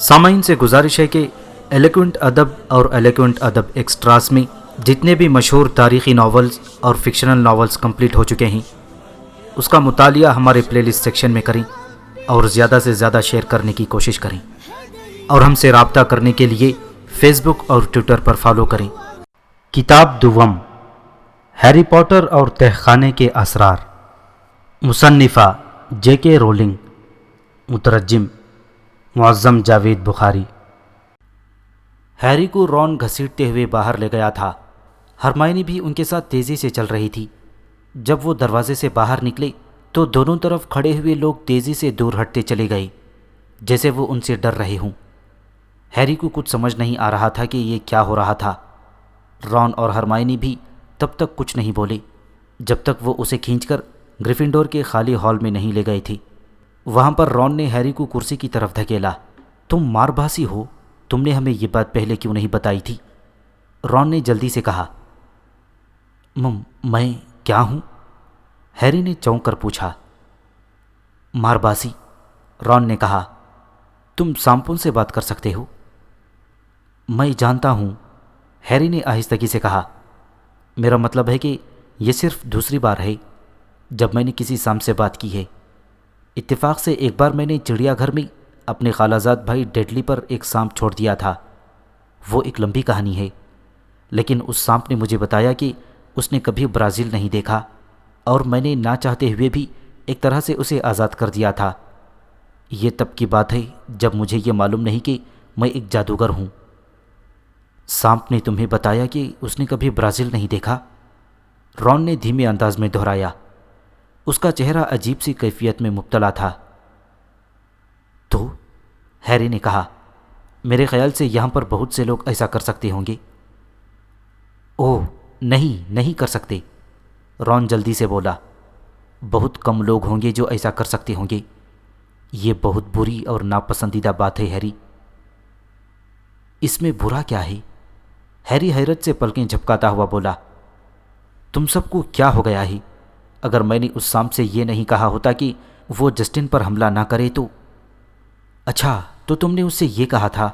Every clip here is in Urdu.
سامعین سے گزارش ہے کہ ایلیکوینٹ ادب اور ایلیکوینٹ ادب ایکسٹراس میں جتنے بھی مشہور تاریخی ناولز اور فکشنل ناولز کمپلیٹ ہو چکے ہیں اس کا مطالعہ ہمارے پلے لسٹ سیکشن میں کریں اور زیادہ سے زیادہ شیئر کرنے کی کوشش کریں، اور ہم سے رابطہ کرنے کے لیے فیس بک اور ٹویٹر پر فالو کریں۔ کتاب دوم، ہیری پوٹر اور تہخانے کے اسرار، مصنفہ جے کے رولنگ، مترجم معظم جاوید بخاری۔ ہیری کو رون گھسیٹتے ہوئے باہر لے گیا تھا۔ ہرمائنی بھی ان کے ساتھ تیزی سے چل رہی تھی۔ جب وہ دروازے سے باہر نکلے تو دونوں طرف کھڑے ہوئے لوگ تیزی سے دور ہٹتے چلے گئے، جیسے وہ ان سے ڈر رہے ہوں۔ ہیری کو کچھ سمجھ نہیں آ رہا تھا کہ یہ کیا ہو رہا تھا۔ رون اور ہرمائنی بھی تب تک کچھ نہیں بولے جب تک وہ اسے کھینچ کر گریفنڈور کے خالی ہال میں نہیں لے گئے تھے۔ وہاں پر رون نے ہیری کو کرسی کی طرف دھکیلا۔ تم ماربھاسی ہو، تم نے ہمیں یہ بات پہلے کیوں نہیں بتائی تھی؟ رون نے جلدی سے کہا۔ میں کیا ہوں؟ ہیری نے چونک کر پوچھا۔ ماربھاسی، رون نے کہا۔ تم سامپوں سے بات کر سکتے ہو؟ میں جانتا ہوں، ہیری نے آہستگی سے کہا۔ میرا مطلب ہے کہ یہ صرف دوسری بار ہے جب میں نے کسی سانپ سے بات کی ہے۔ اتفاق سے ایک بار میں نے چڑیا گھر میں اپنے خالہ زاد بھائی ڈیڈلی پر ایک سانپ چھوڑ دیا تھا۔ وہ ایک لمبی کہانی ہے، لیکن اس سانپ نے مجھے بتایا کہ اس نے کبھی برازیل نہیں دیکھا، اور میں نے نہ چاہتے ہوئے بھی ایک طرح سے اسے آزاد کر دیا تھا۔ یہ تب کی بات ہے جب مجھے یہ معلوم نہیں کہ میں ایک جادوگر ہوں۔ سانپ نے تمہیں بتایا کہ اس نے کبھی برازیل نہیں دیکھا؟ رون نے دھیمے انداز میں دہرایا۔ اس کا چہرہ عجیب سی کیفیت میں مبتلا تھا۔ تو ہیری نے کہا، میرے خیال سے یہاں پر بہت سے لوگ ایسا کر سکتے ہوں گے۔ اوہ نہیں کر سکتے، رون جلدی سے بولا۔ بہت کم لوگ ہوں گے جو ایسا کر سکتے ہوں گے۔ یہ بہت بری اور ناپسندیدہ بات ہے ہیری۔ اس میں برا کیا ہے؟ ہیری حیرت سے پلکیں جھپکاتا ہوا بولا۔ تم سب کو کیا ہو گیا ہے؟ اگر میں نے اس سانپ سے یہ نہیں کہا ہوتا کہ وہ جسٹن پر حملہ نہ کرے تو… اچھا، تو تم نے اس سے یہ کہا تھا؟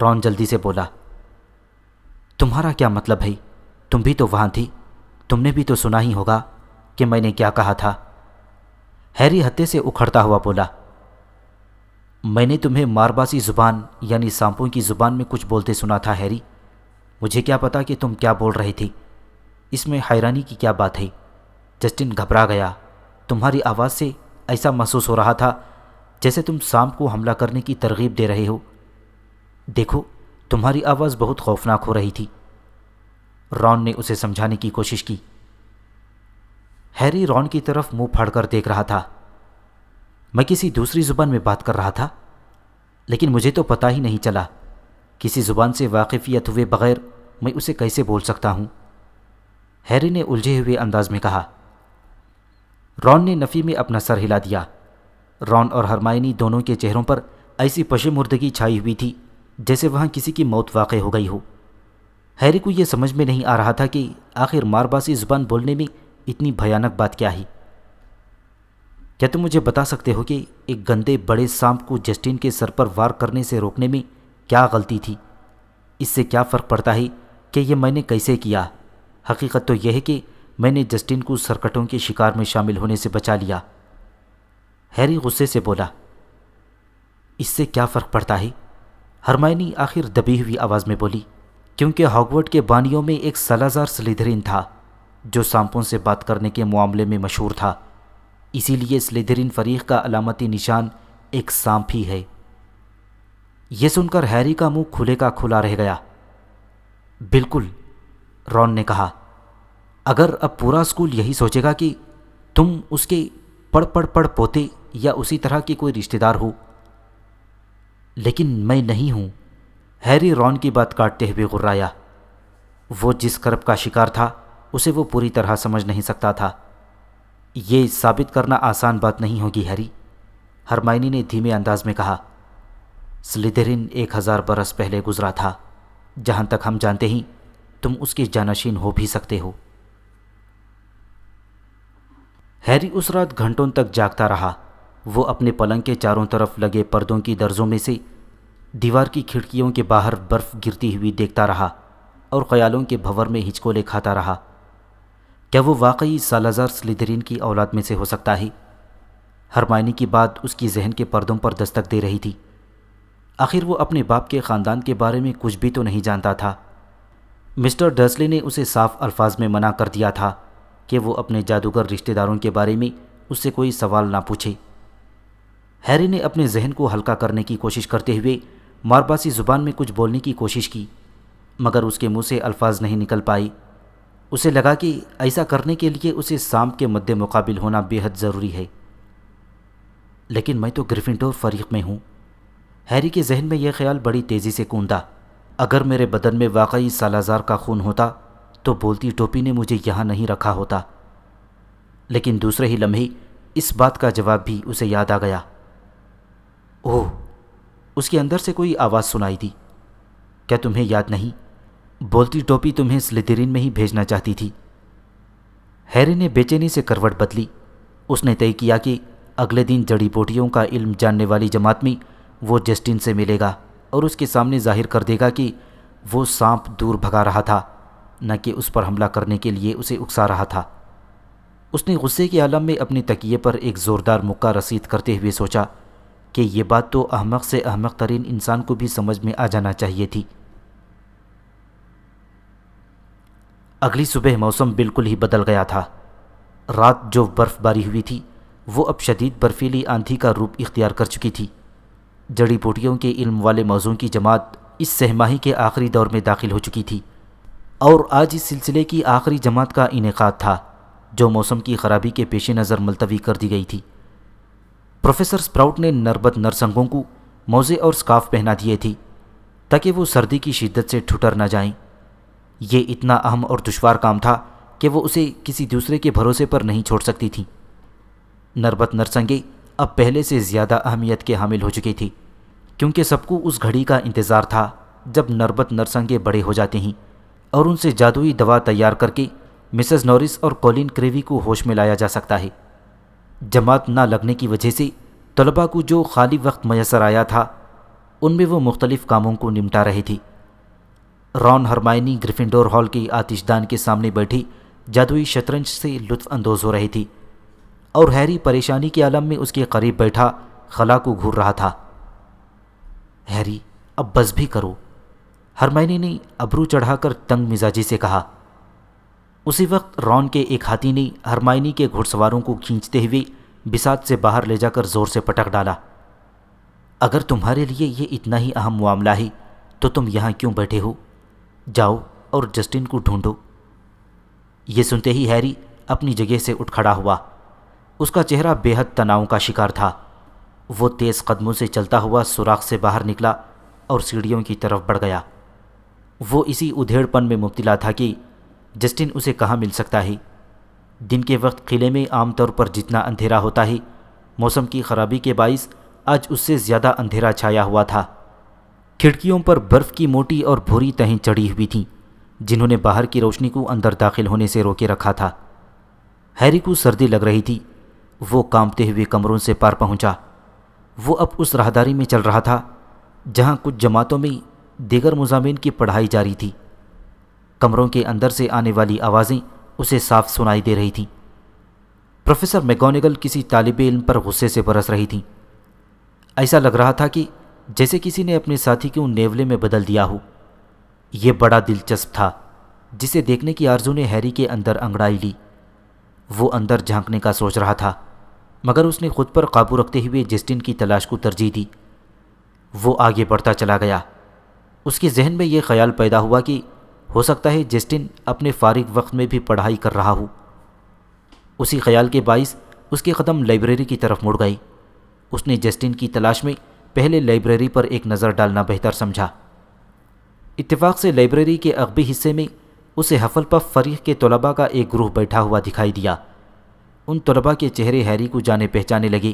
رون جلدی سے بولا۔ تمہارا کیا مطلب ہے؟ تم بھی تو وہاں تھی، تم نے بھی تو سنا ہی ہوگا کہ میں نے کیا کہا تھا۔ ہیری ہتے سے اکھڑتا ہوا بولا۔ میں نے تمہیں مارباسی زبان یعنی سانپوں کی زبان میں کچھ بولتے سنا تھا ہیری۔ مجھے کیا پتا کہ تم کیا بول رہے تھے؟ اس میں حیرانی کی کیا بات ہے؟ جسٹن گھبرا گیا۔ تمہاری آواز سے ایسا محسوس ہو رہا تھا جیسے تم سانپ کو حملہ کرنے کی ترغیب دے رہے ہو۔ دیکھو، تمہاری آواز بہت خوفناک ہو رہی تھی۔ رون نے اسے سمجھانے کی کوشش کی۔ ہیری رون کی طرف منہ پھاڑ کر دیکھ رہا تھا۔ میں کسی دوسری زبان میں بات کر رہا تھا، لیکن مجھے تو پتہ ہی نہیں چلا۔ کسی زبان سے واقفیت ہوئے بغیر میں اسے کیسے بول سکتا ہوں؟ ہیری نے الجھے ہوئے انداز میں کہا۔ رون نے نفی میں اپنا سر ہلا دیا۔ رون اور ہرمائنی دونوں کے چہروں پر ایسی پشیمردگی چھائی ہوئی تھی جیسے وہاں کسی کی موت واقع ہو گئی ہو۔ ہیری کو یہ سمجھ میں نہیں آ رہا تھا کہ آخر مارباسی زبان بولنے میں اتنی بھیانک بات کیا ہے۔ کیا تم مجھے بتا سکتے ہو کہ ایک گندے بڑے سانپ کو جسٹن کے سر پر وار کرنے سے روکنے میں کیا غلطی تھی؟ اس سے کیا فرق پڑتا ہے کہ یہ میں نے کیسے کیا؟ حقیقت تو یہ ہے کہ میں نے جسٹن کو سرکٹوں کے شکار میں شامل ہونے سے بچا لیا۔ ہیری غصے سے بولا۔ اس سے کیا فرق پڑتا ہے؟ ہرمائنی آخر دبی ہوئی آواز میں بولی۔ کیونکہ ہاگورٹ کے بانیوں میں ایک سالازار سلیدرین تھا جو سانپوں سے بات کرنے کے معاملے میں مشہور تھا، اسی لیے سلیدرین فریق کا علامتی نشان ایک سانپ ہی ہے۔ یہ سن کر ہیری کا منہ کھلے کا کھلا رہ گیا۔ بالکل، رون نے کہا۔ اگر اب پورا اسکول یہی سوچے گا کہ تم اس کے پڑ پوتے یا اسی طرح کے کوئی رشتہ دار ہو۔ لیکن میں نہیں ہوں، ہیری رون کی بات کاٹتے ہوئے غرایا۔ وہ جس کرب کا شکار تھا اسے وہ پوری طرح سمجھ نہیں سکتا تھا۔ یہ ثابت کرنا آسان بات نہیں ہوگی ہیری، ہرمائنی نے دھیمے انداز میں کہا۔ سلیدرین 1000 برس پہلے گزرا تھا، جہاں تک ہم جانتے ہیں تم اس کے جانشین ہو بھی سکتے ہو۔ ہیری اس رات گھنٹوں تک جاگتا رہا۔ وہ اپنے پلنگ کے چاروں طرف لگے پردوں کی درزوں میں سے دیوار کی کھڑکیوں کے باہر برف گرتی ہوئی دیکھتا رہا اور خیالوں کے بھنور میں ہچکولے کھاتا رہا۔ کیا وہ واقعی سالازار سلیدرین کی اولاد میں سے ہو سکتا ہے؟ ہرمائنی کی بات اس کی ذہن کے پردوں پر دستک دے رہی تھی۔ آخر وہ اپنے باپ کے خاندان کے بارے میں کچھ بھی تو نہیں جانتا تھا۔ مسٹر ڈرسلی نے اسے صاف الفاظ میں منع کر دیا تھا کہ وہ اپنے جادوگر رشتہ داروں کے بارے میں اس سے کوئی سوال نہ پوچھے۔ ہیری نے اپنے ذہن کو ہلکا کرنے کی کوشش کرتے ہوئے مارباسی زبان میں کچھ بولنے کی کوشش کی، مگر اس کے منہ سے الفاظ نہیں نکل پائی۔ اسے لگا کہ ایسا کرنے کے لیے اسے سام کے مد مقابل ہونا بے حد ضروری ہے۔ لیکن میں تو گریفنڈور فریق میں ہوں۔ ہیری کے ذہن میں یہ خیال بڑی تیزی سے کوندا۔ اگر میرے بدن میں واقعی سالازار کا خون ہوتا تو بولتی ٹوپی نے مجھے یہاں نہیں رکھا ہوتا۔ لیکن دوسرے ہی لمحے اس بات کا جواب بھی اسے یاد آ گیا۔ اوہ! اس کے اندر سے کوئی آواز سنائی دی۔ کیا تمہیں یاد نہیں؟ بولتی ٹوپی تمہیں سلیدرین میں ہی بھیجنا چاہتی تھی۔ ہیری نے بے چینی سے کروٹ بدلی۔ اس نے طے کیا کہ اگلے دن جڑی بوٹیوں کا علم جاننے والی جماعت میں وہ جسٹن سے ملے گا اور اس کے سامنے ظاہر کر دے گا کہ وہ سانپ دور بھگا رہا تھا، نہ کہ اس پر حملہ کرنے کے لیے اسے اکسا رہا تھا۔ اس نے غصے کے عالم میں اپنے تکیے پر ایک زوردار مکہ رسید کرتے ہوئے سوچا کہ یہ بات تو احمق سے احمق ترین انسان کو بھی سمجھ میں آ جانا چاہیے تھی۔ اگلی صبح موسم بالکل ہی بدل گیا تھا۔ رات جو برف باری ہوئی تھی وہ اب شدید برفیلی آندھی کا روپ اختیار کر چکی تھی۔ جڑی بوٹیوں کے علم والے موضوع کی جماعت اس سہ ماہی کے آخری دور میں داخل ہو چکی تھی اور آج اس سلسلے کی آخری جماعت کا انعقاد تھا جو موسم کی خرابی کے پیش نظر ملتوی کر دی گئی تھی۔ پروفیسر سپراؤٹ نے نربت نرسنگوں کو موزے اور سکارف پہنا دیے تھی تاکہ وہ سردی کی شدت سے ٹھٹر نہ جائیں۔ یہ اتنا اہم اور دشوار کام تھا کہ وہ اسے کسی دوسرے کے بھروسے پر نہیں چھوڑ سکتی تھیں۔ نربت نرسنگیں اب پہلے سے زیادہ اہمیت کے حامل ہو چکی تھی، کیونکہ سب کو اس گھڑی کا انتظار تھا جب نربت نرسنگیں بڑے ہو جاتے ہیں اور ان سے جادوئی دوا تیار کر کے مسز نورس اور کولین کریوی کو ہوش میں لایا جا سکتا ہے۔ جماعت نہ لگنے کی وجہ سے طلباء کو جو خالی وقت میسر آیا تھا ان میں وہ مختلف کاموں کو نمٹا رہی تھی۔ رون ہرمائنی گریفنڈور ہال کی آتش دان کے سامنے بیٹھی جادوئی شطرنج سے لطف اندوز ہو رہی تھی اور ہیری پریشانی کے عالم میں اس کے قریب بیٹھا خلا کو گھور رہا تھا۔ ہیری، اب بس بھی کرو، ہرمائنی نے ابرو چڑھا کر تنگ مزاجی سے کہا۔ اسی وقت رون کے ایک ہاتھی نے ہرمائنی کے گھڑ سواروں کو کھینچتے ہوئے بساط سے باہر لے جا کر زور سے پٹک ڈالا۔ اگر تمہارے لیے یہ اتنا ہی اہم معاملہ ہے تو تم یہاں کیوں بیٹھے ہو؟ جاؤ اور جسٹن کو ڈھونڈو۔ یہ سنتے ہی ہیری اپنی جگہ سے اٹھ کھڑا ہوا۔ اس کا چہرہ بے حد تناؤ کا شکار تھا۔ وہ تیز قدموں سے چلتا ہوا سوراخ سے باہر نکلا اور سیڑھیوں کی طرف بڑھ گیا۔ وہ اسی ادھیڑ پن میں مبتلا تھا کہ جسٹن اسے کہاں مل سکتا ہے۔ دن کے وقت قلعے میں عام طور پر جتنا اندھیرا ہوتا ہے، موسم کی خرابی کے باعث آج اس سے زیادہ اندھیرا چھایا ہوا تھا۔ کھڑکیوں پر برف کی موٹی اور بھوری تہیں چڑھی ہوئی تھیں جنہوں نے باہر کی روشنی کو اندر داخل ہونے سے روکے رکھا تھا۔ ہیری کو سردی لگ رہی تھی۔ وہ کانپتے ہوئے کمروں سے پار پہنچا۔ وہ اب اس راہداری میں چل رہا تھا جہاں کچھ جماعتوں میں دیگر مضامین کی پڑھائی جاری تھی۔ کمروں کے اندر سے آنے والی آوازیں اسے صاف سنائی دے رہی تھیں۔ پروفیسر میگونگل کسی طالب علم پر غصے سے برس رہی تھیں۔ ایسا لگ رہا تھا کہ جیسے کسی نے اپنے ساتھی کو نیولے میں بدل دیا ہو۔ یہ بڑا دلچسپ تھا، جسے دیکھنے کی آرزو نے ہیری کے اندر انگڑائی لی۔ وہ اندر جھانکنے کا سوچ رہا تھا، مگر اس نے خود پر قابو رکھتے ہوئے جسٹن کی تلاش کو ترجیح دی۔ وہ آگے بڑھتا چلا گیا۔ اس کے ذہن میں یہ خیال پیدا ہوا کہ ہو سکتا ہے جسٹن اپنے فارغ وقت میں بھی پڑھائی کر رہا ہو۔ اسی خیال کے باعث اس کے قدم لائبریری کی طرف مڑ گئی۔ اس نے جسٹن کی تلاش میں پہلے لائبریری پر ایک نظر ڈالنا بہتر سمجھا۔ اتفاق سے لائبریری کے عقبی حصے میں اسے حفل پف فریق کے طلباء کا ایک گروہ بیٹھا ہوا دکھائی دیا۔ ان طلباء کے چہرے ہیری کو جانے پہچانے لگے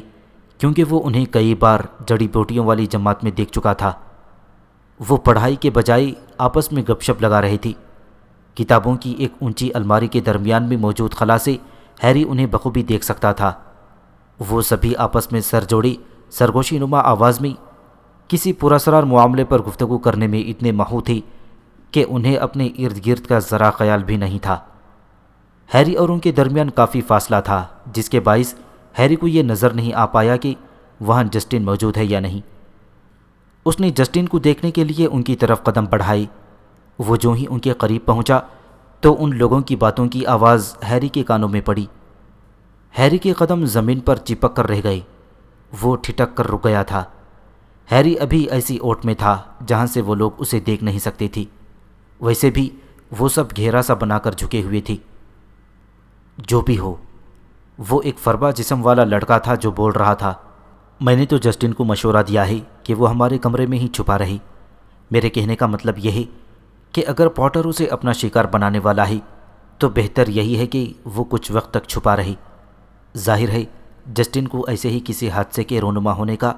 کیونکہ وہ انہیں کئی بار جڑی بوٹیوں والی جماعت میں دیکھ چکا تھا۔ وہ پڑھائی کے بجائے آپس میں گپ شپ لگا رہی تھی۔ کتابوں کی ایک اونچی الماری کے درمیان میں موجود خلا سے ہیری انہیں بخوبی دیکھ سکتا تھا۔ وہ سبھی آپس میں سر جوڑے سرگوشی نما آواز میں کسی پراسرار معاملے پر گفتگو کرنے میں اتنے مہو تھی کہ انہیں اپنے ارد گرد کا ذرا خیال بھی نہیں تھا۔ ہیری اور ان کے درمیان کافی فاصلہ تھا، جس کے باعث ہیری کو یہ نظر نہیں آ پایا کہ وہاں جسٹن موجود ہے یا نہیں۔ اس نے جسٹن کو دیکھنے کے لیے ان کی طرف قدم بڑھائی۔ وہ جو ہی ان کے قریب پہنچا تو ان لوگوں کی باتوں کی آواز ہیری کے کانوں میں پڑی۔ ہیری کے قدم زمین پر چپک کر رہ گئے۔ وہ ٹھٹک کر رک گیا تھا۔ ہیری ابھی ایسی اوٹ میں تھا جہاں سے وہ لوگ اسے دیکھ نہیں سکتے تھے، ویسے بھی وہ سب گھیرا سا بنا کر جھکے ہوئے تھے۔ جو بھی ہو، وہ ایک فربا جسم والا لڑکا تھا جو بول رہا تھا۔ میں نے تو جسٹن کو مشورہ دیا ہے کہ وہ ہمارے کمرے میں ہی چھپا رہے۔ میرے کہنے کا مطلب یہ ہے کہ اگر پوٹر اسے اپنا شکار بنانے والا ہے تو بہتر یہی ہے کہ وہ کچھ وقت تک چھپا رہے۔ ظاہر ہے جسٹن کو ایسے ہی کسی حادثے کے رونما ہونے کا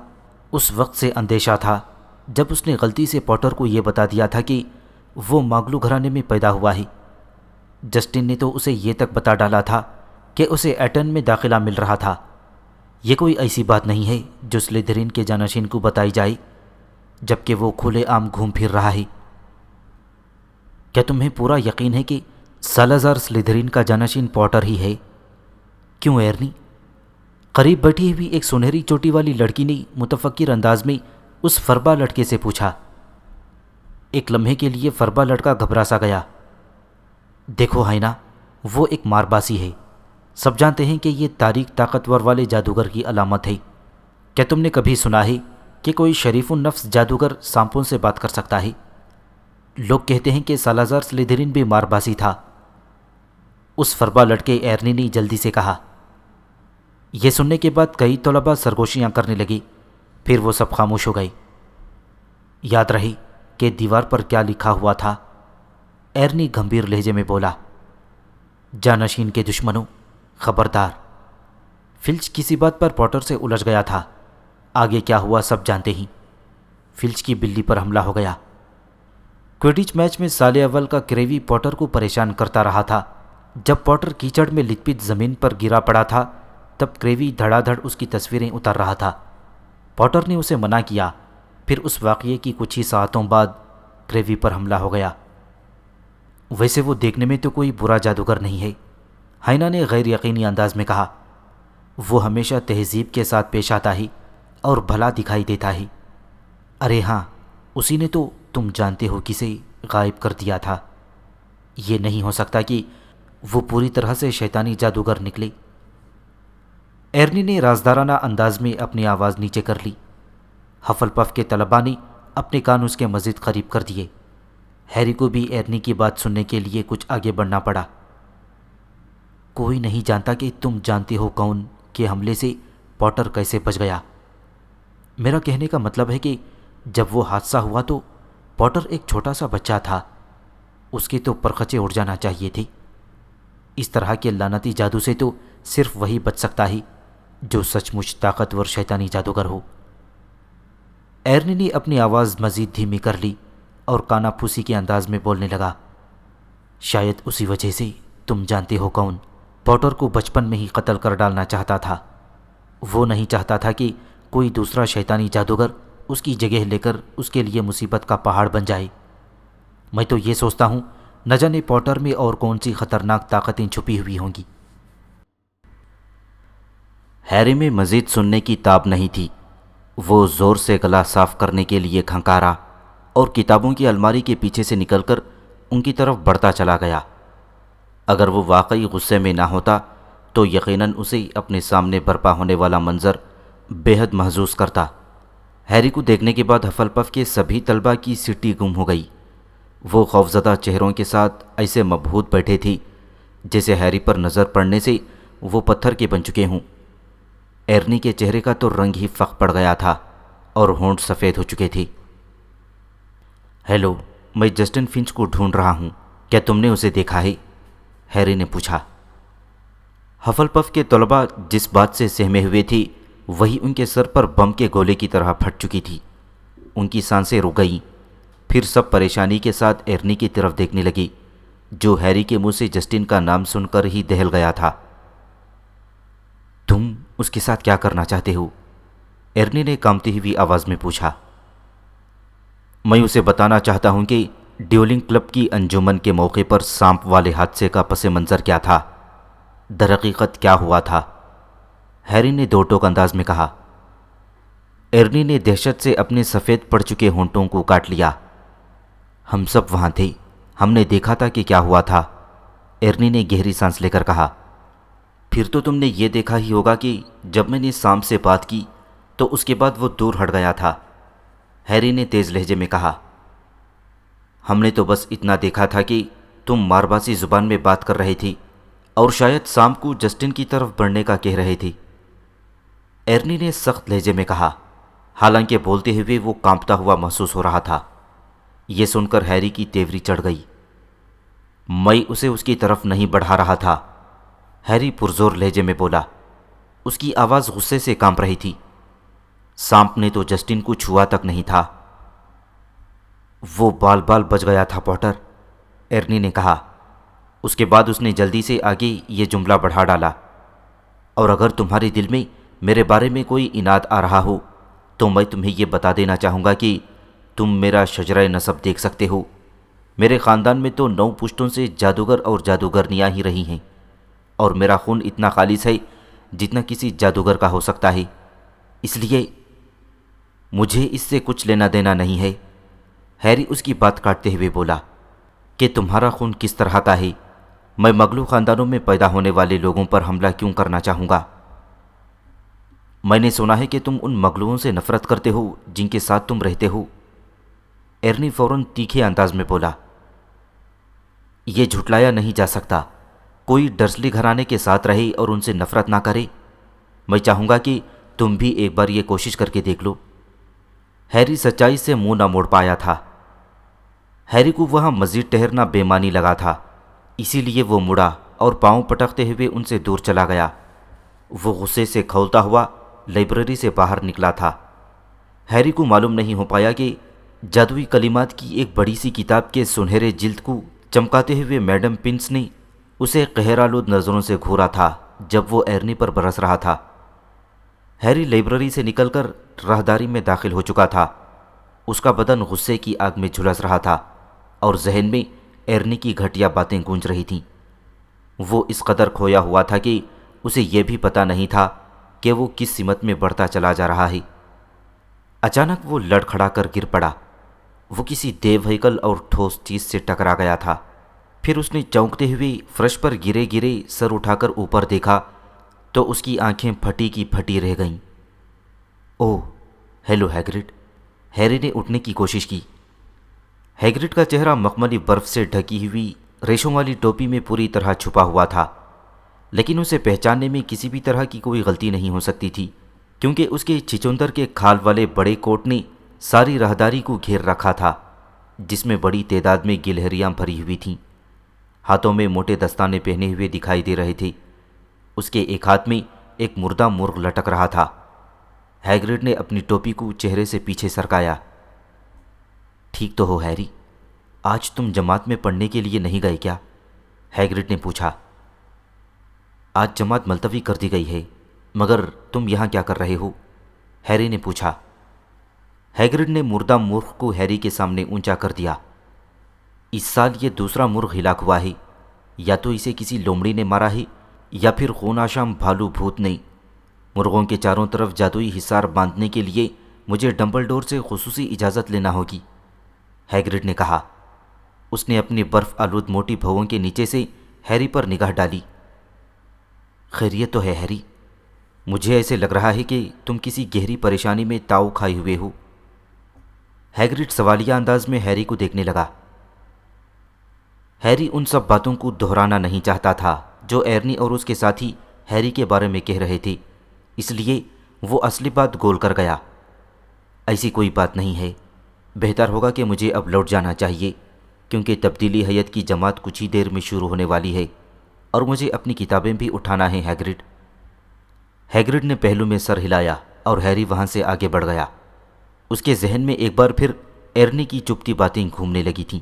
اس وقت سے اندیشہ تھا جب اس نے غلطی سے پوٹر کو یہ بتا دیا تھا کہ وہ ماگلو گھرانے میں پیدا ہوا ہے۔ جسٹن نے تو اسے یہ تک بتا ڈالا تھا کہ اسے ایٹن میں داخلہ مل رہا تھا۔ یہ کوئی ایسی بات نہیں ہے جو سلیدرین کے جانشین کو بتائی جائے جبکہ وہ کھلے عام گھوم پھر رہا ہے۔ کیا تمہیں پورا یقین ہے کہ سالازار سلیدرین کا جانشین پوٹر ہی ہے؟ کیوں ایرنی؟ قریب بیٹھی ہوئی ایک سنہری چوٹی والی لڑکی نے متفکر انداز میں اس فربا لڑکے سے پوچھا۔ ایک لمحے کے لیے فربا لڑکا گھبرا سا گیا۔ دیکھو ہائنا، وہ ایک مارباسی ہے۔ سب جانتے ہیں کہ یہ تاریک طاقتور والے جادوگر کی علامت ہے۔ کیا تم نے کبھی سنا ہے کہ کوئی شریف النفس جادوگر سانپوں سے بات کر سکتا ہے؟ لوگ کہتے ہیں کہ سالازار سلیدرین بھی مارباسی تھا۔ اس فربا لڑکے ایرنی نے جلدی سے کہا۔ یہ سننے کے بعد کئی طلباء سرگوشیاں کرنے لگے، پھر وہ سب خاموش ہو گئے۔ یاد رہے کہ دیوار پر کیا لکھا ہوا تھا؟ ایرنی گمبھیر لہجے میں بولا، جانشین کے دشمنوں، خبردار۔ فلچ کسی بات پر پوٹر سے الجھ گیا تھا۔ آگے کیا ہوا سب جانتے ہی۔ فلچ کی بلی پر حملہ ہو گیا۔ کوئڈچ میچ میں سال اول کا کریوی پوٹر کو پریشان کرتا رہا تھا۔ جب پوٹر کیچڑ میں لت پت زمین پر گرا پڑا تھا تب کریوی دھڑا دھڑ اس کی تصویریں اتار رہا تھا۔ پوٹر نے اسے منع کیا، پھر اس واقعے کی کچھ ہی ساعتوں بعد کریوی پر حملہ ہو گیا۔ ویسے وہ دیکھنے میں تو کوئی برا جادوگر نہیں ہے، ہائنا نے غیر یقینی انداز میں کہا۔ وہ ہمیشہ تہذیب کے ساتھ پیش آتا ہے اور بھلا دکھائی دیتا ہے۔ ارے ہاں، اسی نے تو تم جانتے ہو کسے غائب کر دیا تھا۔ یہ نہیں ہو سکتا کہ وہ پوری طرح سے شیطانی جادوگر نکلے۔ ایرنی نے رازدارانہ انداز میں اپنی آواز نیچے کر لی۔ ہفل پف کے طلباء نے اپنے کان اس کے مزید قریب کر دیے۔ ہیری کو بھی ایرنی کی بات سننے کے لیے کچھ آگے بڑھنا پڑا۔ کوئی نہیں جانتا کہ تم جانتے ہو کون کے حملے سے پوٹر کیسے بچ گیا۔ میرا کہنے کا مطلب ہے کہ جب وہ حادثہ ہوا تو پوٹر ایک چھوٹا سا بچہ تھا، اس کے تو پرخچے اڑ جانا چاہیے تھے۔ اس طرح کے لعنتی جادو سے تو صرف وہی بچ سکتا ہے جو سچ مچ طاقتور شیطانی جادوگر ہو۔ ایرنی نے اپنی آواز مزید دھیمی کر لی اور کانا پھوسی کے انداز میں بولنے لگا۔ شاید اسی وجہ سے تم جانتے ہو کون پوٹر کو بچپن میں ہی قتل کر ڈالنا چاہتا تھا۔ وہ نہیں چاہتا تھا کہ کوئی دوسرا شیطانی جادوگر اس کی جگہ لے کر اس کے لیے مصیبت کا پہاڑ بن جائے۔ میں تو یہ سوچتا ہوں نہ جانے پوٹر میں اور کون سی خطرناک طاقتیں چھپی ہوئی ہوں گی۔ ہیری میں مزید سننے کی تاب نہیں تھی۔ وہ زور سے گلا صاف کرنے کے لیے کھنکارا اور کتابوں کی الماری کے پیچھے سے نکل کر ان کی طرف بڑھتا چلا گیا۔ اگر وہ واقعی غصے میں نہ ہوتا تو یقیناً اسے اپنے سامنے برپا ہونے والا منظر بے حد محظوظ کرتا۔ ہیری کو دیکھنے کے بعد ہفل پف کے سبھی طلباء کی سٹی گم ہو گئی۔ وہ خوفزدہ چہروں کے ساتھ ایسے مبہوت بیٹھے تھی جیسے ہیری پر نظر پڑنے سے وہ پتھر کے بن چکے ہوں۔ ایرنی کے چہرے کا تو رنگ ہی فق پڑ گیا تھا اور ہونٹ سفید ہو چکے تھے۔ ہیلو، میں جسٹن فنچ کو ڈھونڈ رہا ہوں، کیا تم نے اسے دیکھا ہے؟ ہیری نے پوچھا۔ ہفل پف کے طلباء جس بات سے سہمے ہوئے تھی وہی ان کے سر پر بم کے گولے کی طرح پھٹ چکی تھی۔ ان کی سانسیں رک گئیں، پھر سب پریشانی کے ساتھ ایرنی کی طرف دیکھنے لگی جو ہیری کے منہ سے جسٹن کا نام سن کر ہی دہل گیا تھا۔ تم اس کے ساتھ کیا کرنا چاہتے ہو؟ ایرنی نے کانپتی ہوئی آواز میں پوچھا۔ میں اسے بتانا چاہتا ہوں کہ ڈیولنگ کلب کی انجمن کے موقع پر سانپ والے حادثے کا پس منظر کیا تھا، درحقیقت کیا ہوا تھا، ہیری نے دو ٹوک انداز میں کہا۔ ایرنی نے دہشت سے اپنے سفید پڑ چکے ہونٹوں کو کاٹ لیا۔ ہم سب وہاں تھے، ہم نے دیکھا تھا کہ کیا ہوا تھا، ایرنی نے گہری سانس لے کر کہا۔ پھر تو تم نے یہ دیکھا ہی ہوگا کہ جب میں نے سانپ سے بات کی تو اس کے بعد وہ دور ہٹ گیا تھا، ہیری نے تیز لہجے میں کہا۔ ہم نے تو بس اتنا دیکھا تھا کہ تم مارباسی زبان میں بات کر رہے تھی اور شاید سانپ کو جسٹن کی طرف بڑھنے کا کہہ رہے تھی، ایرنی نے سخت لہجے میں کہا، حالانکہ بولتے ہوئے وہ کانپتا ہوا محسوس ہو رہا تھا۔ یہ سن کر ہیری کی تیوری چڑھ گئی۔ میں اسے اس کی طرف نہیں بڑھا رہا تھا، ہیری پرزور لہجے میں بولا۔ اس کی آواز غصے سے کانپ رہی تھی۔ سانپ نے تو جسٹن کو چھوا تک نہیں تھا۔ وہ بال بال بچ گیا تھا پوٹر، ایرنی نے کہا۔ اس کے بعد اس نے جلدی سے آگے یہ جملہ بڑھا ڈالا، اور اگر تمہارے دل میں میرے بارے میں کوئی اناد آ رہا ہو تو میں تمہیں یہ بتا دینا چاہوں گا کہ تم میرا شجرہ نسب دیکھ سکتے ہو۔ میرے خاندان میں تو 9 پشتوں سے جادوگر اور جادوگرنیاں ہی رہی ہیں، اور میرا خون اتنا خالص ہے جتنا کسی جادوگر کا ہو سکتا ہے، اس لیے مجھے اس سے کچھ لینا دینا نہیں ہے۔ ہیری اس کی بات کاٹتے ہوئے بولا کہ تمہارا خون کس طرح کا ہے، میں مغلو خاندانوں میں پیدا ہونے والے لوگوں پر حملہ کیوں کرنا چاہوں گا؟ میں نے سنا ہے کہ تم ان مغلوؤں سے نفرت کرتے ہو جن کے ساتھ تم رہتے ہو، ایرنی فوراً تیکھے انداز میں بولا۔ یہ جھٹلایا نہیں جا سکتا، کوئی ڈرسلی گھرانے کے ساتھ رہے اور ان سے نفرت نہ کرے؟ میں چاہوں گا کہ تم بھی ایک بار یہ کوشش کر کے دیکھ لو۔ ہیری سچائی سے منہ نہ موڑ پایا تھا۔ ہیری کو وہاں مزید ٹہرنا بے معنی لگا تھا، اسی لیے وہ مڑا اور پاؤں پٹکتے ہوئے ان سے دور چلا گیا۔ وہ غصے سے کھولتا ہوا لائبریری سے باہر نکلا تھا۔ ہیری کو معلوم نہیں ہو پایا کہ جادوئی کلمات کی ایک بڑی سی کتاب کے سنہرے جلد کو چمکاتے ہوئے میڈم پنس نے اسے قہرآلود نظروں سے گھورا تھا جب وہ ایرنی پر برس رہا تھا۔ ہیری لائبریری سے نکل کر راہداری میں داخل ہو چکا تھا۔ اس کا بدن غصے کی آگ میں جھلس رہا تھا اور ذہن میں ایرنی کی گھٹیا باتیں گونج رہی تھیں۔ وہ اس قدر کھویا ہوا تھا کہ اسے یہ بھی پتہ نہیں تھا کہ وہ کس سمت میں بڑھتا چلا جا رہا ہے۔ اچانک وہ لڑکھڑا کر گر پڑا۔ وہ کسی دیو ہیکل اور ٹھوس چیز سے ٹکرا گیا تھا۔ پھر اس نے چونکتے ہوئے فرش پر گرے گرے سر اٹھا کر اوپر دیکھا تو اس کی آنکھیں پھٹی کی پھٹی رہ گئیں۔ اوہ، ہیلو ہیگرڈ، ہیری نے اٹھنے کی کوشش کی۔ ہیگرڈ کا چہرہ مخملی برف سے ڈھکی ہوئی ریشوں والی ٹوپی میں پوری طرح چھپا ہوا تھا، لیکن اسے پہچاننے میں کسی بھی طرح کی کوئی غلطی نہیں ہو سکتی تھی، کیونکہ اس کے چچندر کے کھال والے بڑے کوٹ نے ساری راہداری کو گھیر رکھا تھا، جس میں بڑی تعداد میں گلہریاں بھری ہوئی تھیں۔ ہاتھوں میں موٹے دستانے پہنے ہوئے دکھائی دے رہے تھے۔ اس کے ایک ہاتھ میں ایک مردہ مرغ لٹک رہا تھا۔ ہیگرڈ نے اپنی ٹوپی کو چہرے سے پیچھے سرکایا۔ ٹھیک تو ہو ہیری، آج تم جماعت میں پڑھنے کے لیے نہیں گئے کیا؟ ہیگرڈ نے پوچھا۔ آج جماعت ملتوی کر دی گئی ہے، مگر تم یہاں کیا کر رہے ہو؟ ہیری نے پوچھا۔ ہیگرڈ نے مردہ مرغ کو ہیری کے سامنے اونچا کر دیا۔ اس سال یہ دوسرا مرغ ہلاک ہوا ہے، یا تو اسے کسی لومڑی نے مارا ہے یا پھر خون آشام بھالو بھوت نے۔ مرغوں کے چاروں طرف جادوئی حصار باندھنے کے لیے مجھے ڈمبلڈور سے خصوصی اجازت لینا ہوگی، ہیگرڈ نے کہا۔ اس نے اپنی برف آلود موٹی بھووں کے نیچے سے ہیری پر نگاہ ڈالی۔ خیریت تو ہے ہیری؟ مجھے ایسے لگ رہا ہے کہ تم کسی گہری پریشانی میں تاؤ کھائے ہوئے ہو۔ ہیگرڈ سوالیہ انداز میں ہیری کو دیکھنے لگا۔ ہیری ان سب باتوں کو دہرانا نہیں چاہتا تھا جو ایرنی اور اس کے ساتھی ہیری کے بارے میں کہہ رہے تھے، اس لیے وہ اصلی بات گول کر گیا۔ ایسی کوئی بات نہیں ہے، بہتر ہوگا کہ مجھے اب لوٹ جانا چاہیے، کیونکہ تبدیلی ہیئت کی جماعت کچھ ہی دیر میں شروع ہونے والی ہے اور مجھے اپنی کتابیں بھی اٹھانا ہیں ہیگرڈ۔ ہیگرڈ نے پہلو میں سر ہلایا اور ہیری وہاں سے آگے بڑھ گیا۔ اس کے ذہن میں ایک بار پھر ایرنی کی چپتی باتیں گھومنے لگی تھیں۔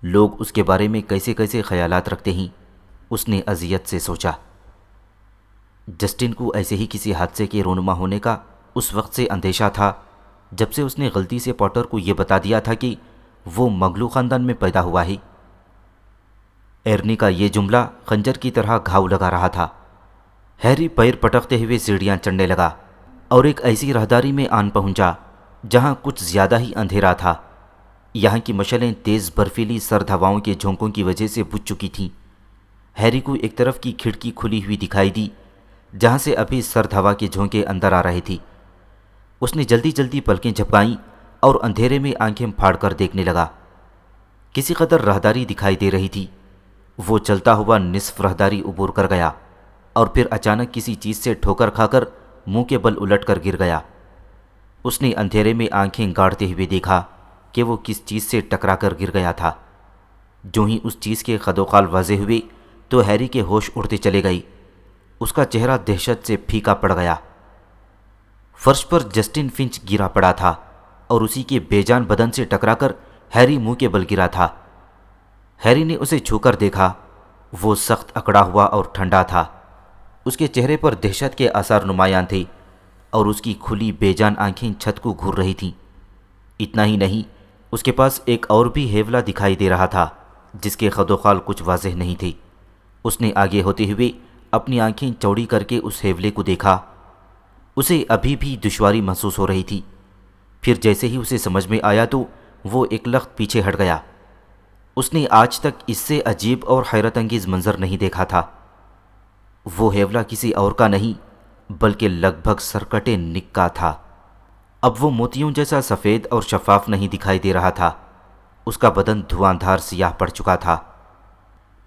لوگ اس کے بارے میں کیسے کیسے خیالات رکھتے ہیں، اس نے اذیت سے سوچا۔ جسٹن کو ایسے ہی کسی حادثے کے رونما ہونے کا اس وقت سے اندیشہ تھا جب سے اس نے غلطی سے پوٹر کو یہ بتا دیا تھا کہ وہ مغلو خاندان میں پیدا ہوا ہے۔ ایرنی کا یہ جملہ خنجر کی طرح گھاؤ لگا رہا تھا۔ ہیری پیر پٹکتے ہوئے سیڑھیاں چڑھنے لگا اور ایک ایسی راہداری میں آن پہنچا جہاں کچھ زیادہ ہی اندھیرا تھا۔ یہاں کی مشلیں تیز برفیلی سرد ہواؤں کے جھونکوں کی وجہ سے بجھ چکی تھیں۔ ہیری کو ایک طرف کی کھڑکی کھلی ہوئی دکھائی دی جہاں سے ابھی سرد ہوا کے جھونکے اندر آ رہے تھے۔ اس نے جلدی جلدی پلکیں جھپکائیں اور اندھیرے میں آنکھیں پھاڑ کر دیکھنے لگا۔ کسی قدر راہداری دکھائی دے رہی تھی۔ وہ چلتا ہوا نصف راہداری عبور کر گیا اور پھر اچانک کسی چیز سے ٹھوکر کھا کر منہ کے بل الٹ کر گر گیا۔ اس نے اندھیرے میں آنکھیں گاڑتے ہوئے دیکھا کہ وہ کس چیز سے ٹکرا کر گر گیا تھا۔ جو ہی اس چیز کے خد و خال واضح ہوئے تو ہیری کے ہوش اڑتے چلے گئے۔ اس کا چہرہ دہشت سے پھیکا پڑ گیا۔ فرش پر جسٹن فنچ گرا پڑا تھا اور اسی کے بے جان بدن سے ٹکرا کر ہیری منہ کے بل گرا تھا۔ ہیری نے اسے چھو کر دیکھا۔ وہ سخت اکڑا ہوا اور ٹھنڈا تھا۔ اس کے چہرے پر دہشت کے آثار نمایاں تھے اور اس کی کھلی بے جان آنکھیں چھت کو گھور رہی تھیں۔ اتنا ہی نہیں، اس کے پاس ایک اور بھی ہیولا دکھائی دے رہا تھا جس کے خد و خال کچھ واضح نہیں تھے۔ اس نے آگے ہوتے ہوئے اپنی آنکھیں چوڑی کر کے اس ہیولے کو دیکھا۔ اسے ابھی بھی دشواری محسوس ہو رہی تھی۔ پھر جیسے ہی اسے سمجھ میں آیا تو وہ ایک لخت پیچھے ہٹ گیا۔ اس نے آج تک اس سے عجیب اور حیرت انگیز منظر نہیں دیکھا تھا۔ وہ ہیولا کسی اور کا نہیں بلکہ لگ بھگ سرکٹے نک کا تھا۔ اب وہ موتیوں جیسا سفید اور شفاف نہیں دکھائی دے رہا تھا۔ اس کا بدن دھواں دھار سیاہ پڑ چکا تھا۔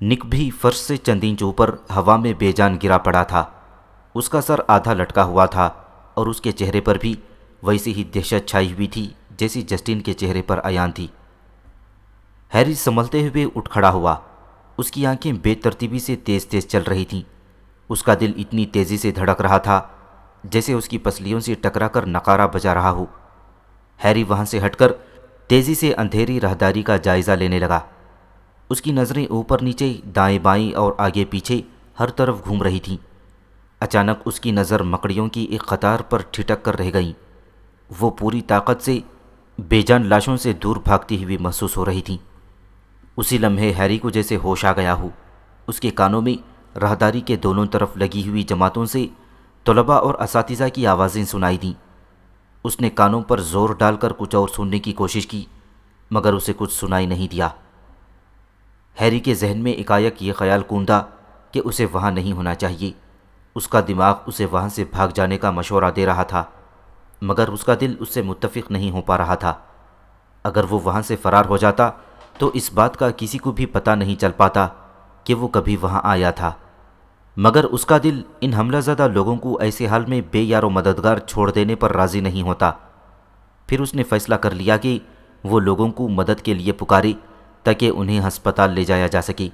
نک بھی فرش سے چند انچ اوپر ہوا میں بے جان گرا پڑا تھا۔ اس کا سر آدھا لٹکا ہوا تھا اور اس کے چہرے پر بھی ویسی ہی دہشت چھائی ہوئی تھی جیسی جسٹن کے چہرے پر عیان تھی۔ ہیری سنبھلتے ہوئے اٹھ کھڑا ہوا۔ اس کی آنکھیں بے ترتیبی سے تیز تیز چل رہی تھیں۔ اس کا دل اتنی تیزی سے دھڑک رہا تھا جیسے اس کی پسلیوں سے ٹکرا کر نقارہ بجا رہا ہو۔ ہیری وہاں سے ہٹ کر تیزی سے اندھیری راہداری کا جائزہ لینے لگا۔ اس کی نظریں اوپر نیچے، دائیں بائیں اور آگے پیچھے ہر طرف گھوم رہی تھیں۔ اچانک اس کی نظر مکڑیوں کی ایک قطار پر ٹھٹک کر رہ گئیں۔ وہ پوری طاقت سے بے جان لاشوں سے دور بھاگتی ہوئی محسوس ہو رہی تھیں۔ اسی لمحے ہیری کو جیسے ہوش آ گیا ہو۔ اس کے کانوں میں راہداری کے دونوں طرف لگی ہوئی جماعتوں سے طلباء اور اساتذہ کی آوازیں سنائی دیں۔ اس نے کانوں پر زور ڈال کر کچھ اور سننے کی کوشش کی مگر اسے کچھ سنائی نہیں دیا۔ ہیری کے ذہن میں ایکایک یہ خیال کوندا کہ اسے وہاں نہیں ہونا چاہیے۔ اس کا دماغ اسے وہاں سے بھاگ جانے کا مشورہ دے رہا تھا مگر اس کا دل اس سے متفق نہیں ہو پا رہا تھا۔ اگر وہ وہاں سے فرار ہو جاتا تو اس بات کا کسی کو بھی پتہ نہیں چل پاتا کہ وہ کبھی وہاں آیا تھا، مگر اس کا دل ان حملہ زدہ لوگوں کو ایسے حال میں بے یار و مددگار چھوڑ دینے پر راضی نہیں ہوتا۔ پھر اس نے فیصلہ کر لیا کہ وہ لوگوں کو مدد کے لیے پکارے تاکہ انہیں ہسپتال لے جایا جا سکے۔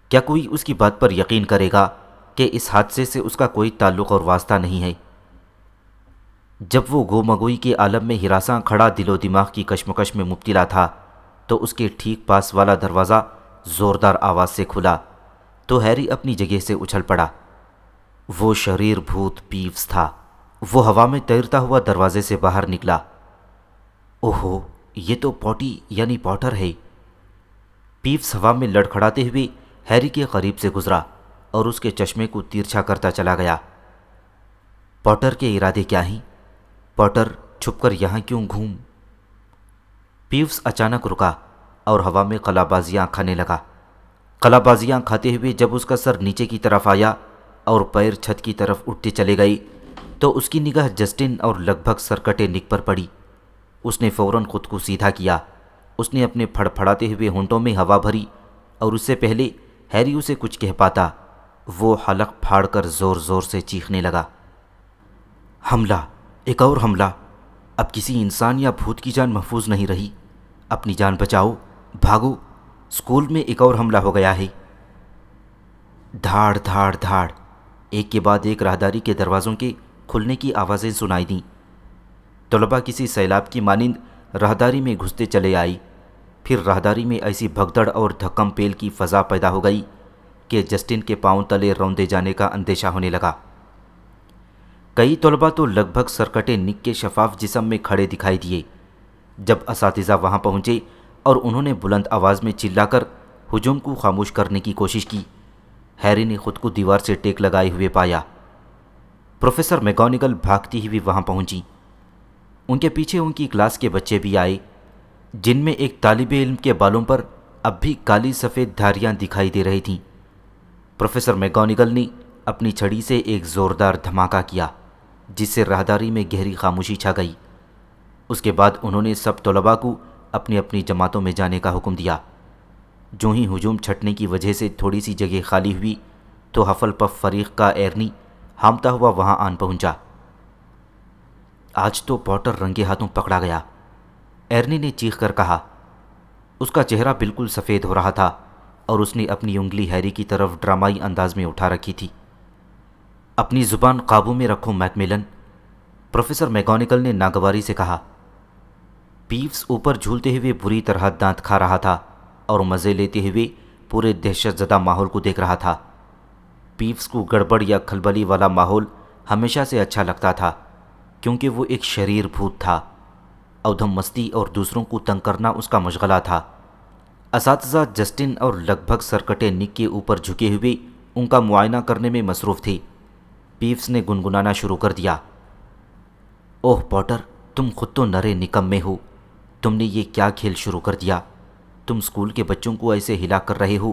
کیا کوئی اس کی بات پر یقین کرے گا کہ اس حادثے سے اس کا کوئی تعلق اور واسطہ نہیں ہے؟ جب وہ گو مگوئی کے عالم میں ہراساں کھڑا دل و دماغ کی کشمکش میں مبتلا تھا تو اس کے ٹھیک پاس والا دروازہ زوردار آواز سے کھلا تو ہیری اپنی جگہ سے اچھل پڑا۔ وہ شریر بھوت پیوس تھا۔ وہ ہوا میں تیرتا ہوا دروازے سے باہر نکلا۔ اوہو، یہ تو پوٹی یعنی پوٹر ہے۔ پیوس ہوا میں لڑکھڑاتے ہوئے ہیری کے قریب سے گزرا اور اس کے چشمے کو تیرچھا کرتا چلا گیا۔ پوٹر کے ارادے کیا ہیں؟ پوٹر چھپ کر یہاں کیوں گھوم؟ پیوس اچانک رکا اور ہوا میں قلہ بازیاں کھانے لگا۔ قلہ بازیاں کھاتے ہوئے جب اس کا سر نیچے کی طرف آیا اور پیر چھت کی طرف اٹھتے چلے گئے تو اس کی نگاہ جسٹن اور لگ بھگ سرکٹے نک پر پڑی۔ اس نے فوراً خود کو سیدھا کیا۔ اس نے اپنے پھڑ پھڑاتے ہوئے ہونٹوں میں ہوا بھری اور اس سے پہلے ہیری اسے کچھ کہہ پاتا وہ حلق پھاڑ کر زور زور سے چیخنے لگا۔ حملہ! ایک اور حملہ! اب کسی انسان یا بھوت کی جان محفوظ نہیں رہی۔ اپنی جان بچاؤ، بھاگو! اسکول میں ایک اور حملہ ہو گیا ہے۔ دھاڑ دھاڑ دھاڑ! ایک کے بعد ایک راہداری کے دروازوں کے کھلنے کی آوازیں سنائی دیں۔ طلباء کسی سیلاب کی مانند راہداری میں گھستے چلے آئی۔ پھر راہداری میں ایسی بھگدڑ اور دھکم پیل کی فضا پیدا ہو گئی کہ جسٹن کے پاؤں تلے روندے جانے کا اندیشہ ہونے لگا۔ کئی طلباء تو لگ بھگ سرکٹے نک کے شفاف جسم میں کھڑے دکھائی دیے۔ جب اساتذہ وہاں پہنچے اور انہوں نے بلند آواز میں چلا کر ہجوم کو خاموش کرنے کی کوشش کی، ہیری نے خود کو دیوار سے ٹیک لگائے ہوئے پایا۔ پروفیسر میگونگل بھاگتی ہوئی وہاں پہنچی۔ ان کے پیچھے ان کی کلاس کے بچے بھی آئے، جن میں ایک طالب علم کے بالوں پر اب بھی کالی سفید دھاریاں دکھائی دے رہی تھیں۔ پروفیسر میگونگل نے اپنی چھڑی سے ایک زوردار دھماکہ کیا، جس سے راہداری میں گہری خاموشی چھا گئی۔ اس کے بعد انہوں نے سب طلباء کو اپنی اپنی جماعتوں میں جانے کا حکم دیا۔ جو ہی ہجوم چھٹنے کی وجہ سے تھوڑی سی جگہ خالی ہوئی تو حفل پف فریق کا ایرنی ہامتا ہوا وہاں آن پہنچا۔ آج تو پوٹر رنگے ہاتھوں پکڑا گیا، ایرنی نے چیخ کر کہا۔ اس کا چہرہ بالکل سفید ہو رہا تھا اور اس نے اپنی انگلی ہیری کی طرف ڈرامائی انداز میں اٹھا رکھی تھی۔ اپنی زبان قابو میں رکھو میکملن، پروفیسر میگونگل نے ناگواری سے کہا۔ پیوس اوپر جھولتے ہوئے بری طرح دانت کھا رہا تھا اور مزے لیتے ہوئے پورے دہشت زدہ ماحول کو دیکھ رہا تھا۔ پیوس کو گڑبڑ یا کھلبلی والا ماحول ہمیشہ سے اچھا لگتا تھا، کیونکہ وہ ایک شریر بھوت تھا۔ اودھم مستی اور دوسروں کو تنگ کرنا اس کا مشغلہ تھا۔ اساتذہ جسٹن اور لگ بھگ سرکٹے نک کے اوپر جھکے ہوئے ان کا معائنہ کرنے میں مصروف تھے۔ پیوس نے گنگنانا شروع کر دیا۔ اوہ پوٹر، تم خود تو نرے نکمے ہو، تم نے یہ کیا کھیل شروع کر دیا؟ تم اسکول کے بچوں کو ایسے ہلا کر رہے ہو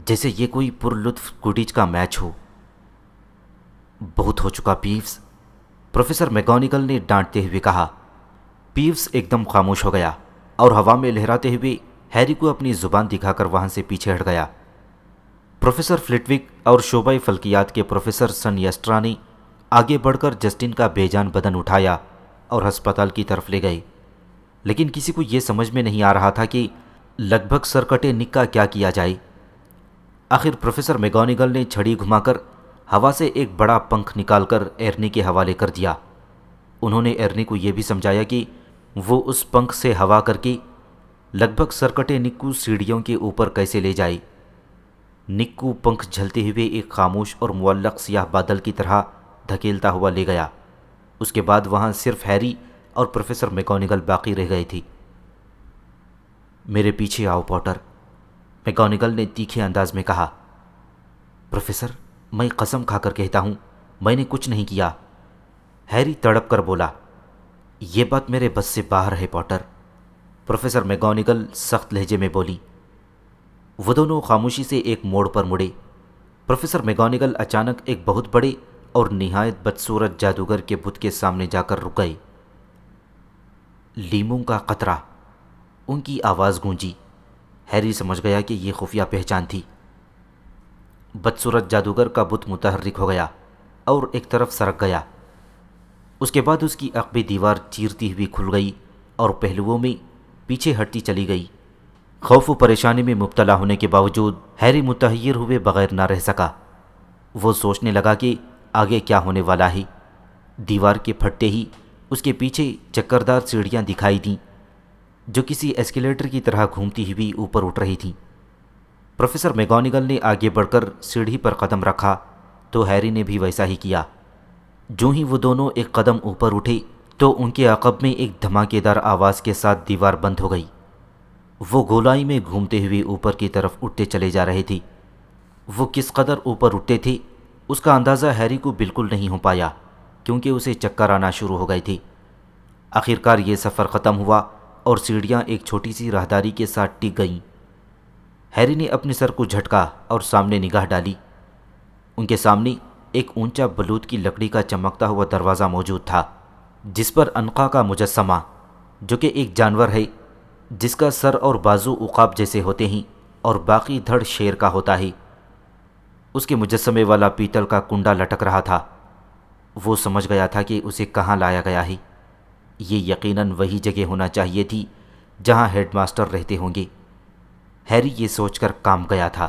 جیسے یہ کوئی پرلطف کوڈیچ کا میچ ہو۔ بہت ہو چکا پیوس، پروفیسر میگونگل نے ڈانٹتے ہوئے کہا۔ پیوس ایک دم خاموش ہو گیا اور ہوا میں لہراتے ہوئے ہیری کو اپنی زبان دکھا کر وہاں سے پیچھے ہٹ گیا۔ پروفیسر فلٹوک اور شعبہ فلکیات کے پروفیسر سن یسٹرا نے آگے بڑھ کر جسٹن کا بے جان بدن اٹھایا اور ہسپتال کی طرف لے گئے، لیکن کسی کو یہ سمجھ میں نہیں آ رہا تھا کہ لگ بھگ سرکٹے نک کا کیا کیا جائے۔ آخر پروفیسر میگونگل نے چھڑی گھما کر ہوا سے ایک بڑا پنکھ نکال کر ایرنی کے حوالے کر دیا۔ انہوں نے ایرنی کو یہ بھی سمجھایا کہ وہ اس پنکھ سے ہوا کر کے لگ بھگ سرکٹے نک کو سیڑھیوں کے اوپر کیسے لے جائے۔ نک کو پنکھ جھلتے ہوئے ایک خاموش اور معلق سیاہ بادل کی طرح دھکیلتا ہوا لے گیا۔ اس کے بعد وہاں صرف ہیری اور پروفیسر میگونگل باقی رہ گئے تھے۔ میرے پیچھے آؤ پوٹر، میگونگل نے تیکھے انداز میں کہا۔ پروفیسر، میں قسم کھا کر کہتا ہوں میں نے کچھ نہیں کیا، ہیری تڑپ کر بولا۔ یہ بات میرے بس سے باہر ہے پوٹر، پروفیسر میگونگل سخت لہجے میں بولی۔ وہ دونوں خاموشی سے ایک موڑ پر مڑے۔ پروفیسر میگونگل اچانک ایک بہت بڑے اور نہایت بدصورت جادوگر کے بت کے سامنے جا کر رک گئے۔ لیموں کا قطرہ، ان کی آواز گونجی۔ ہیری سمجھ گیا کہ یہ خفیہ پہچان تھی۔ بدصورت جادوگر کا بت متحرک ہو گیا اور ایک طرف سرک گیا۔ اس کے بعد اس کی عقبی دیوار چیرتی ہوئی کھل گئی اور پہلوؤں میں پیچھے ہٹتی چلی گئی۔ خوف و پریشانی میں مبتلا ہونے کے باوجود ہیری متحیر ہوئے بغیر نہ رہ سکا۔ وہ سوچنے لگا کہ آگے کیا ہونے والا ہے۔ دیوار کے پھٹتے ہی اس کے پیچھے چکردار سیڑھیاں دکھائی دیں جو کسی ایسکیلیٹر کی طرح گھومتی ہوئی اوپر اٹھ رہی تھیں۔ پروفیسر میگونگل نے آگے بڑھ کر سیڑھی پر قدم رکھا تو ہیری نے بھی ویسا ہی کیا۔ جو ہی وہ دونوں ایک قدم اوپر اٹھے تو ان کے عقب میں ایک دھماکے دار آواز کے ساتھ دیوار بند ہو گئی۔ وہ گولائی میں گھومتے ہوئے اوپر کی طرف اٹھتے چلے جا رہے تھے۔ وہ کس قدر اوپر اٹھتے تھے اس کا اندازہ ہیری کو بالکل نہیں ہو پایا، کیونکہ اسے چکر آنا شروع ہو گئے تھے۔ آخرکار یہ سفر ختم ہوا اور سیڑھیاں ایک چھوٹی سی راہداری کے ساتھ ٹک گئیں۔ ہیری نے اپنے سر کو جھٹکا اور سامنے نگاہ ڈالی۔ ان کے سامنے ایک اونچا بلوط کی لکڑی کا چمکتا ہوا دروازہ موجود تھا، جس پر عنقا کا مجسمہ، جو کہ ایک جانور ہے جس کا سر اور بازو عقاب جیسے ہوتے ہیں اور باقی دھڑ شیر کا ہوتا ہے، اس کے مجسمے والا پیتل کا کنڈا لٹک رہا تھا۔ وہ سمجھ گیا تھا کہ اسے کہاں لایا گیا ہے۔ یہ یقیناً وہی جگہ ہونا چاہیے تھی جہاں ہیڈ ماسٹر رہتے ہوں گے۔ ہیری یہ سوچ کر کانپ گیا تھا۔